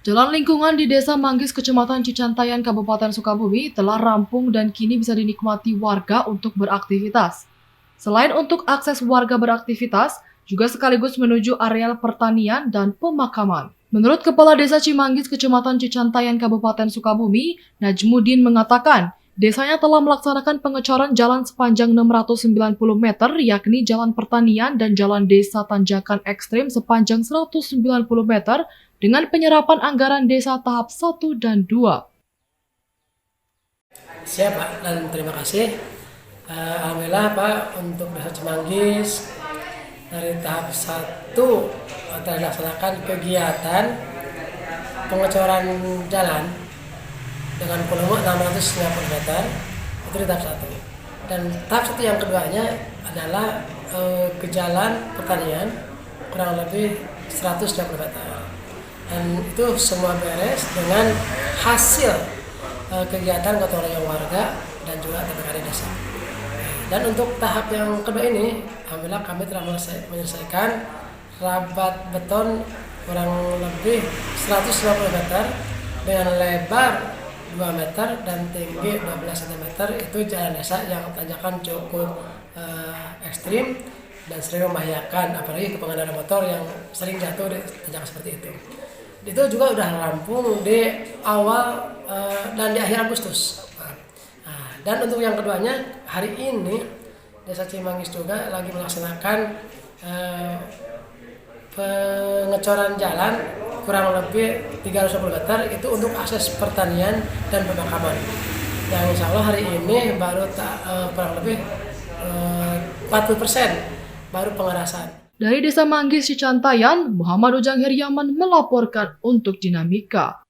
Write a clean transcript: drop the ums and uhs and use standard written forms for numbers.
Jalan lingkungan di Desa Manggis, Kecamatan Cicantayan, Kabupaten Sukabumi telah rampung dan kini bisa dinikmati warga untuk beraktivitas. Selain untuk akses warga beraktivitas, juga sekaligus menuju areal pertanian dan pemakaman. Menurut Kepala Desa Cimanggis, Kecamatan Cicantayan, Kabupaten Sukabumi, Najmuddin mengatakan, desanya telah melaksanakan pengecoran jalan sepanjang 690 meter, yakni jalan pertanian dan jalan desa tanjakan ekstrim sepanjang 190 meter, dengan penyerapan anggaran desa tahap 1 dan 2. Siap Pak, dan terima kasih. Alhamdulillah Pak, untuk Desa Cimanggis dari tahap 1 telah dilaksanakan kegiatan pengecoran jalan dengan volume 690 meter, itu di tahap 1. Dan tahap 1 yang keduanya adalah ke jalan pertanian kurang lebih 190 meter. Dan itu semua beres dengan hasil kegiatan gotong royong warga dan juga TPKD desa. Dan untuk tahap yang kedua ini, alhamdulillah kami telah menyelesaikan rabat beton kurang lebih 150 meter dengan lebar 2 meter dan tinggi 12 cm. Itu jalan desa yang tanjakan cukup ekstrim dan sering membahayakan, apalagi ke pengendara motor yang sering jatuh di tanjakan seperti itu. Itu juga sudah rampung di awal dan di akhir Agustus. Dan untuk yang keduanya, hari ini Desa Cimanggis juga lagi melaksanakan pengecoran jalan kurang lebih 320 meter itu untuk akses pertanian dan pemakaman. Yang insya Allah hari ini baru kurang lebih 40% baru pengerasan. Dari Desa Manggis, Cicantayan, Muhammad Ujang Heriaman melaporkan untuk Dinamika.